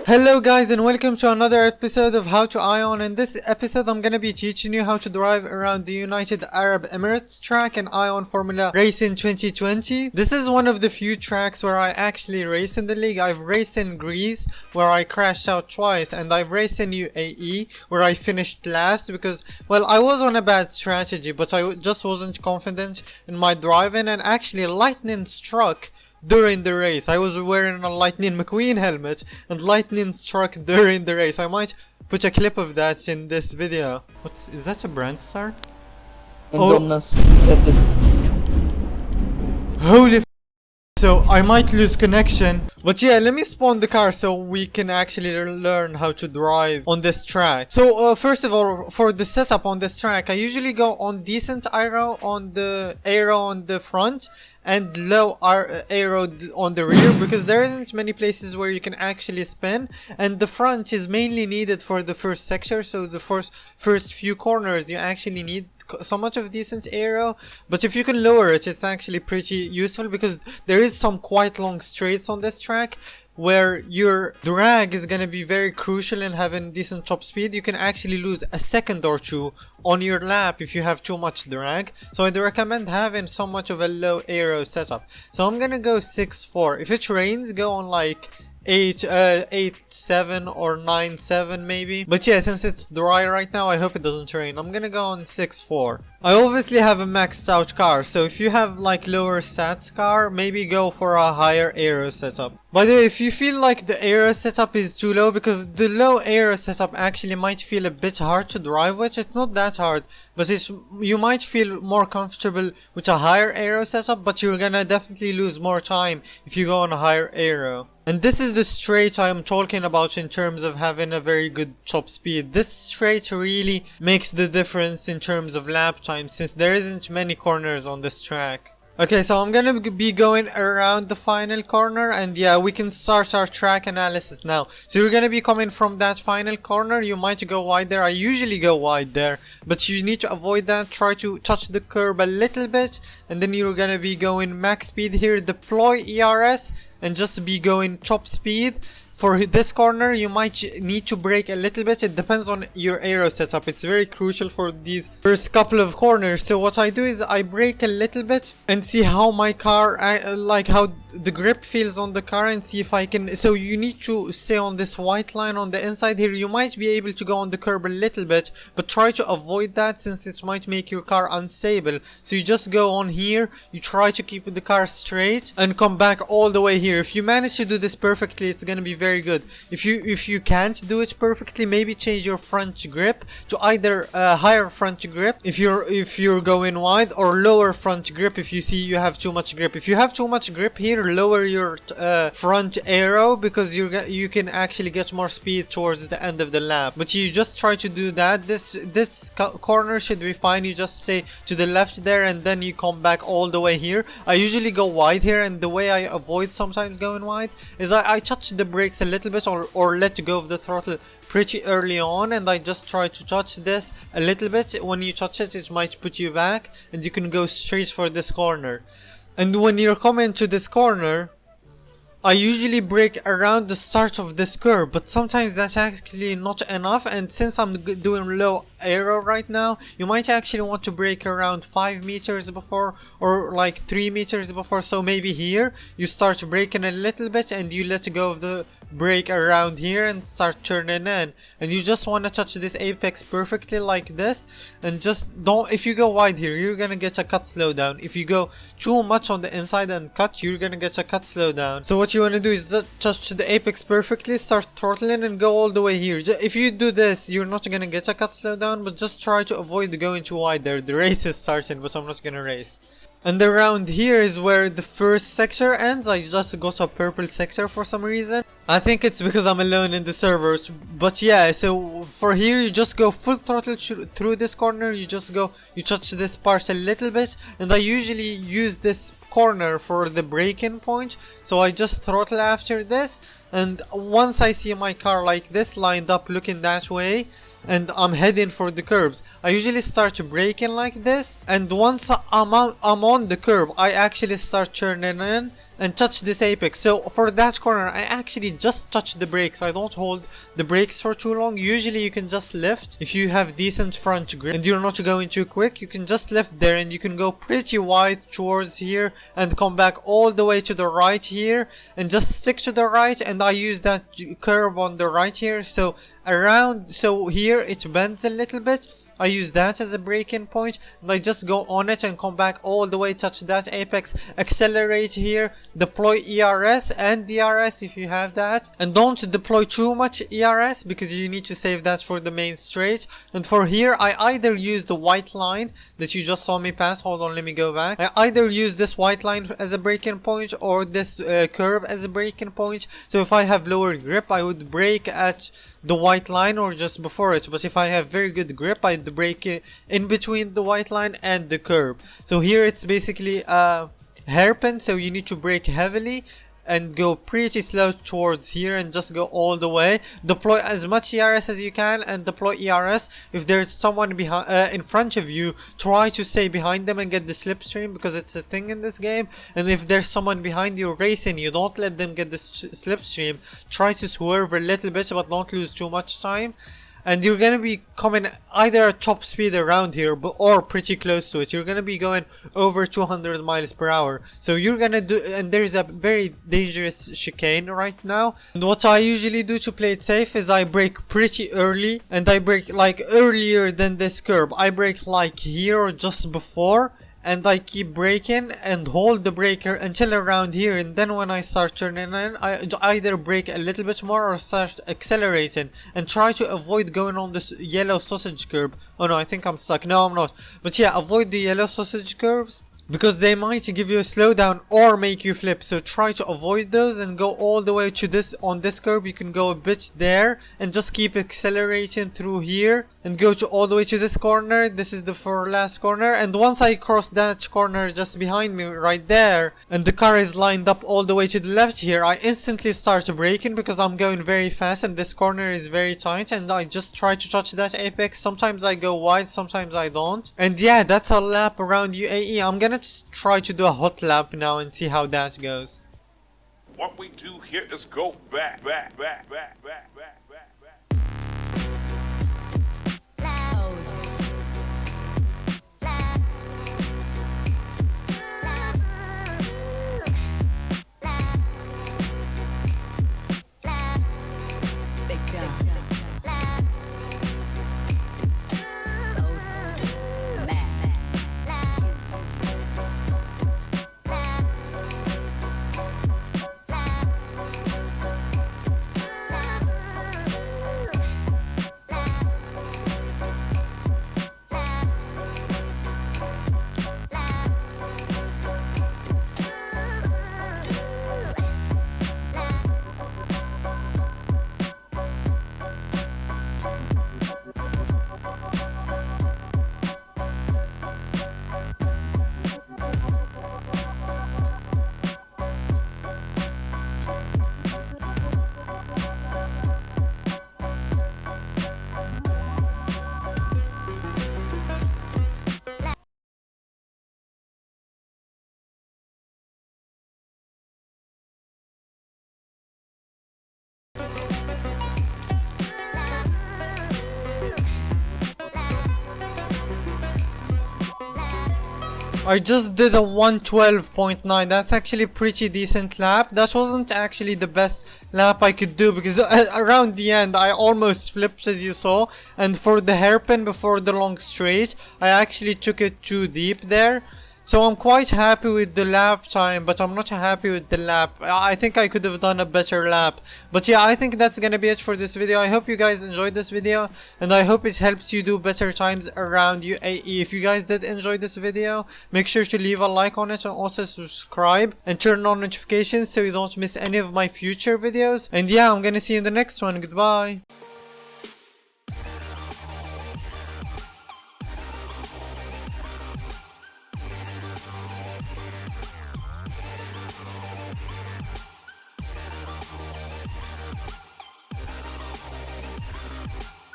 Hello guys and welcome to another episode of How to Ion. In this episode I'm gonna be teaching you how to drive around the United Arab Emirates track in ION Formula Racing 2020. This is one of the few tracks where I actually race in the league. I've raced in Greece where I crashed out twice, and I've raced in UAE where I finished last because, well, I was on a bad strategy, but I just wasn't confident in my driving, and actually lightning struck during the race. I was wearing a Lightning McQueen helmet and lightning struck during the race. I might put a clip of that in this video. Is that a brand star? Indominus. That's it. Holy f. So I might lose connection. But yeah, let me spawn the car so we can actually learn how to drive on this track. So first of all, for the setup on this track, I usually go on decent aero on the front and low aero on the rear, because there isn't many places where you can actually spin, and the front is mainly needed for the first sector. So the first few corners you actually need so much of decent aero, but if you can lower it, it's actually pretty useful because there is some quite long straights on this track where your drag is gonna be very crucial in having decent top speed. You can actually lose a second or two on your lap if you have too much drag, so I'd recommend having so much of a low aero setup. So I'm gonna go 6.4. If it rains, go on like 8.7 or 9.7 maybe, but yeah, since it's dry right now, I hope it doesn't rain. I'm gonna go on 6.4. I obviously have a maxed out car, so if you have like lower stats car, maybe go for a higher aero setup. By the way, if you feel like the aero setup is too low, because the low aero setup actually might feel a bit hard to drive with, it's not that hard, but you might feel more comfortable with a higher aero setup, but you're gonna definitely lose more time if you go on a higher aero. And this is the straight I am talking about in terms of having a very good top speed. This straight really makes the difference in terms of lap time, since there isn't many corners on this track. Okay, so I'm gonna be going around the final corner, and yeah, we can start our track analysis now. So you're gonna be coming from that final corner. You might go wide there. I usually go wide there, but you need to avoid that. Try to touch the curb a little bit, and then you're gonna be going max speed here. Deploy ERS and just be going top speed. For this corner, you might need to brake a little bit. It depends on your aero setup. It's very crucial for these first couple of corners. So what I do is I brake a little bit and see how my car, like how the grip feels on the car, and see if I can. So you need to stay on this white line on the inside here. You might be able to go on the curb a little bit, but try to avoid that since it might make your car unstable. So you just go on here, you try to keep the car straight and come back all the way here. If you manage to do this perfectly, it's gonna be very good. If you can't do it perfectly, maybe change your front grip to either higher front grip if you're going wide, or lower front grip if you see you have too much grip. If you have too much grip here, lower your front aero, because you can actually get more speed towards the end of the lap. But you just try to do that. This corner should be fine. You just stay to the left there, and then you come back all the way here. I usually go wide here, and the way I avoid sometimes going wide is I touch the brakes a little bit, or let go of the throttle pretty early on, and I just try to touch this a little bit. When you touch it, it might put you back, and you can go straight for this corner. And when you're coming to this corner, I usually brake around the start of this curve, but sometimes that's actually not enough, and since I'm doing low aero right now, you might actually want to brake around 5 meters before, or like 3 meters before. So maybe here you start braking a little bit and you let go of the brake around here and start turning in, and you just want to touch this apex perfectly like this, and just don't. If you go wide here, you're gonna get a cut slowdown. If you go too much on the inside and cut, you're gonna get a cut slowdown. So what you want to do is just touch the apex perfectly, start throttling, and go all the way here. If you do this, you're not gonna get a cut slowdown, but just try to avoid going too wide there. The race is starting, but I'm not gonna race. And around here is where the first sector ends. I just got a purple sector for some reason. I think it's because I'm alone in the server, but yeah, so for here you just go full throttle through this corner. You touch this part a little bit, and I usually use this corner for the braking point, so I just throttle after this, and once I see my car like this lined up looking that way and I'm heading for the curbs, I usually start braking like this, and once I'm on the curb I actually start turning in and touch this apex. So for that corner, I actually just touch the brakes. I don't hold the brakes for too long. Usually you can just lift if you have decent front grip and you're not going too quick. You can just lift there and you can go pretty wide towards here and come back all the way to the right here and just stick to the right. And I use that curve on the right here, so around, so here it bends a little bit. I use that as a break-in point and I just go on it and come back all the way, touch that apex, accelerate here, deploy ERS and DRS if you have that, and don't deploy too much ERS because you need to save that for the main straight. And for here I either use the white line that you just saw me pass. Hold on, let me go back. I either use this white line as a break-in point or this curve as a break-in point. So if I have lower grip, I would brake at the white line or just before it, but if I have very good grip, I'd brake in between the white line and the curb. So here it's basically a hairpin, so you need to brake heavily and go pretty slow towards here and just go all the way. Deploy as much ERS as you can and deploy ERS. If there's someone behind in front of you, try to stay behind them and get the slipstream because it's a thing in this game. And if there's someone behind you racing you, don't let them get the slipstream. Try to swerve a little bit but don't lose too much time. And you're gonna be coming either at top speed around here or pretty close to it. You're gonna be going over 200 miles per hour. So you're gonna do, and there's a very dangerous chicane right now. And what I usually do to play it safe is I brake pretty early, and I brake like earlier than this curb. I brake like here or just before, and I keep braking and hold the breaker until around here, and then when I start turning in, I either brake a little bit more or start accelerating and try to avoid going on this yellow sausage curb. Oh no, I think I'm stuck. No, I'm not. But yeah, avoid the yellow sausage curbs because they might give you a slowdown or make you flip. So try to avoid those and go all the way to this. On this curb you can go a bit there and just keep accelerating through here and go to all the way to this corner. This is the last corner, and once I cross that corner just behind me right there and the car is lined up all the way to the left here, I instantly start braking because I'm going very fast and this corner is very tight, and I just try to touch that apex. Sometimes I go wide, sometimes I don't. And yeah, that's a lap around UAE. I'm gonna try to do a hot lap now and see how that goes. What we do here is go back. I just did a 112.9. That's actually a pretty decent lap. That wasn't actually the best lap I could do because around the end I almost flipped, as you saw, and for the hairpin before the long straight I actually took it too deep there. So I'm quite happy with the lap time, but I'm not happy with the lap. I think I could have done a better lap. But yeah, I think that's gonna be it for this video. I hope you guys enjoyed this video, and I hope it helps you do better times around UAE. If you guys did enjoy this video, make sure to leave a like on it and also subscribe and turn on notifications so you don't miss any of my future videos. And yeah, I'm gonna see you in the next one. Goodbye.